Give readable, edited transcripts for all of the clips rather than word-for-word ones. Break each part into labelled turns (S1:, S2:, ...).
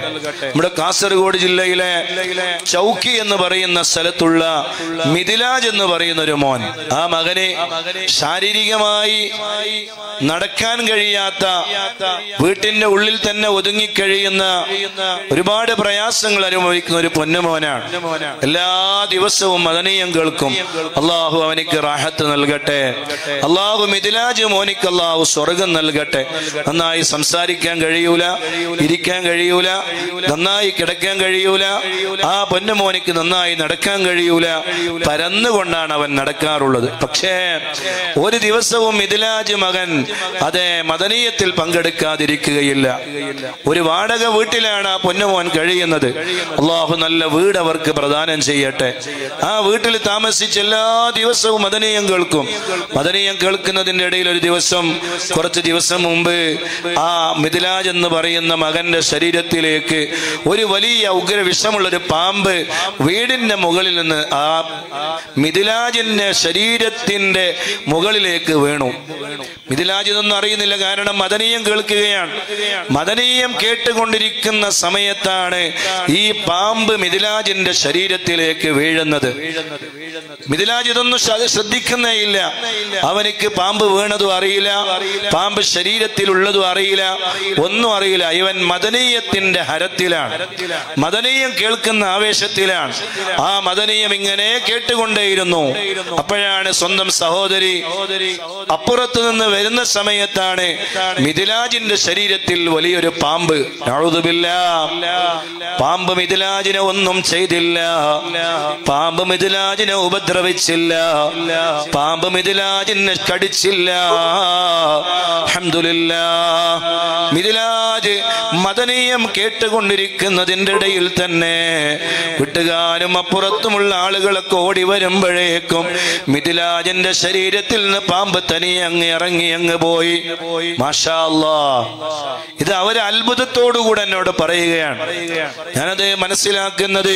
S1: നൽകട്ടെ. നമ്മുടെ കാസർഗോഡ് ജില്ലയിലെ ചൗക്കി എന്ന് പറയുന്ന സ്ഥലത്തുള്ള മിഥിലാജ് എന്ന് പറയുന്ന ഒരു മോൻ, ആ മകനെ ശാരീരികമായി നടക്കാൻ കഴിയാത്ത, വീട്ടിന്റെ ഉള്ളിൽ തന്നെ ഒതുങ്ങിക്കഴിയുന്ന, ഒരുപാട് പ്രയാസങ്ങൾ അനുഭവിക്കുന്ന ഒരു പൊന്നുമോനാണ്. എല്ലാ ദിവസവും മദനീയം കേൾക്കും. അള്ളാഹു അവനിക്ക് റാഹത്ത് നൽകട്ടെ. അള്ളാഹു മിഥിലാജ് മോനിക്ക് അള്ളാഹു സ്വർഗം നൽകട്ടെ. നന്നായി സംസാരിക്കാൻ കഴിയൂല, ഇരിക്കാൻ കഴിയൂല, നന്നായി കിടക്കാൻ കഴിയൂല. ആ പൊന്നുമോനിക്ക് നന്നായി നടക്കാൻ കഴിയൂല. പരന്നുകൊണ്ടാണ് അവൻ നടക്കാറുള്ളത്. പക്ഷേ ഒരു ദിവസവും മിഥിലാജ് മകൻ അതെ മദനീയത്തിൽ പങ്കെടുക്കാതിരിക്കുകയില്ല. ഒരു വാടക വീട്ടിലാണ് ആ പൊന്നുമോൻ കഴിയുന്നത്. അള്ളാഹു നല്ല വീട് അവർക്ക് പ്രദാനം ചെയ്യട്ടെ. ആ വീട്ടിൽ താമസിച്ച് എല്ലാ ദിവസവും മദനീയം കേൾക്കും. മദനീയം കേൾക്കുന്നതിന്റെ ഇടയിൽ ഒരു ദിവസം, കുറച്ച് ദിവസം മുമ്പ്, ആ മിഥിലാജ് എന്ന് പറയുന്ന മകന്റെ ശരീരത്തിലേക്ക് ഒരു വലിയ ഉഗ്രവിഷമുള്ളൊരു പാമ്പ് വീടിന്റെ മുകളിൽ നിന്ന് ആ മിഥിലാജിന്റെ ശരീരത്തിന്റെ മുകളിലേക്ക് വീണു. മിഥിലാജ് ഇതൊന്നും അറിയുന്നില്ല, കാരണം മദനീയം കേൾക്കുകയാണ്. മദനീയം കേട്ടുകൊണ്ടിരിക്കുന്ന സമയത്താണ് ഈ പാമ്പ് മിഥിലാജിന്റെ ശരീരത്തിലേക്ക് വീഴുന്നത്. മിഥിലാജ് ഇതൊന്നും ശ്രദ്ധിക്കുന്നേ ഇല്ല. അവനിക്ക് പാമ്പ് വീണതും അറിയില്ല, പാമ്പ് ശരീരത്തിലുള്ളതും അറിയില്ല, ഒന്നും അറിയില്ല. ഇവൻ മദനീയത്തിന്റെ ഹരത്തിലാണ്, മദനീയം കേൾക്കുന്ന ആവേശത്തിലാണ്. ആ മദനീയം ഇങ്ങനെ കേട്ടുകൊണ്ടേയിരുന്നു. അപ്പോഴാണ് സ്വന്തം സഹോദരി അപ്പുറത്ത് നിന്ന് വരുന്ന സമയത്താണ് മിഥിലാജിന്റെ ശരീരത്തിൽ വലിയൊരു പാമ്പ്. പാമ്പ് മിഥിലാജിനെ ഒന്നും ചെയ്തില്ല, പാമ്പ് മിഥിലാജിനെ ഉപദ്രവിച്ചില്ല, പാമ്പ് മിഥിലാജിനെ കടിച്ചില്ല. അൽഹംദുലില്ലാഹ്. മിഥിലാജ് മദനീയം കേട്ടുകൊണ്ടിരിക്കുന്നതിന്റെ ഇടയിൽ തന്നെ വീട്ടുകാരും അപ്പുറത്തുമുള്ള ആളുകളൊക്കെ ഓടി വരുമ്പോഴേക്കും മിഥിലാജിന്റെ ശരീരത്തിൽ നിന്ന് പാമ്പ് തനിയെ അങ്ങ് ഇറങ്ങി അങ്ങ് പോയി. മാഷാ അല്ലാഹ്. ഇത് അവര് അത്ഭുതത്തോടുകൂടെ എന്നോട് പറയുകയാണ്. ഞാനത് മനസ്സിലാക്കുന്നത്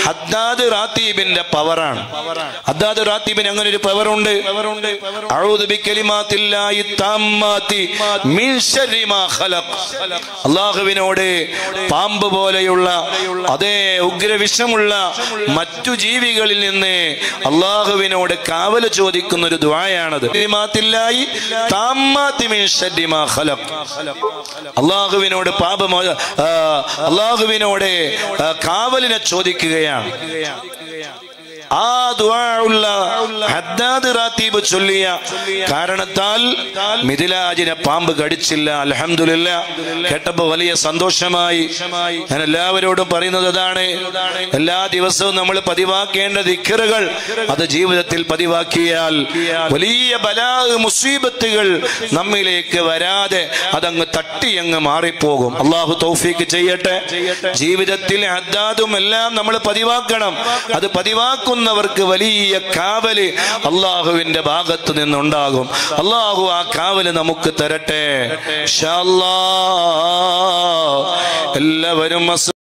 S1: ഹദ്ദാദ് റാത്തീബിന്റെ പവറാണ്. ഹദ്ദാദ് റാത്തീബിന് അങ്ങനെ ഒരു പവറുണ്ട്. അഊദു ബികലിമാത്തില്ലാഹി തമ്മാതി മിൻ ശർരി മാ ഖലഖ്. അല്ലാഹുവിനോട് പാമ്പ് പോലെയുള്ള അതേ ഉഗ്രവിഷമുള്ള മറ്റു ജീവികളിൽ നിന്ന് അല്ലാഹുവിനോട് കാവൽ ചോദിക്കുന്ന ഒരു ദുആയാണത്. കലിമാത്തില്ലാഹി തമ്മാതി മിൻ ശർരി മാ ഖലഖ്. അല്ലാഹുവിനോട് അല്ലാഹുവിനോട് കാവലിനെ ചോദിക്കുകയാണ്. ആ ദുആഉള്ള ഹദ്ദാദ് റാത്തീബ് ചൊല്ലിയ കാരണത്താൽ മിഥിലാജിനെ പാമ്പ് കടിച്ചില്ല. അൽഹംദുലില്ലാഹ്. കേട്ടപ്പോൾ വലിയ സന്തോഷമായി. ഞാൻ എല്ലാവരോടും പറയുന്നത് അതാണ്, എല്ലാ ദിവസവും നമ്മൾ പതിവാക്കേണ്ട ദിക്റുകൾ അത് ജീവിതത്തിൽ പതിവാക്കിയാൽ വലിയ ബലാ മുസീബത്തുകൾ നമ്മിലേക്ക് വരാതെ അതങ്ങ് തട്ടിയങ്ങ് മാറിപ്പോകും. അള്ളാഹു തൗഫീഖ് ചെയ്യട്ടെ. ജീവിതത്തിൽ ഹദ്ദാദും എല്ലാം നമ്മൾ പതിവാക്കണം. അത് പതിവാക്കുന്നവർക്ക് വലിയ കാവല് അള്ളാഹുവിന്റെ ഭാഗത്ത് നിന്നുണ്ടാകും. അള്ളാഹു ആ കാവല് നമുക്ക് തരട്ടെ. ഇൻഷാ അല്ലാഹ്. എല്ലാവരും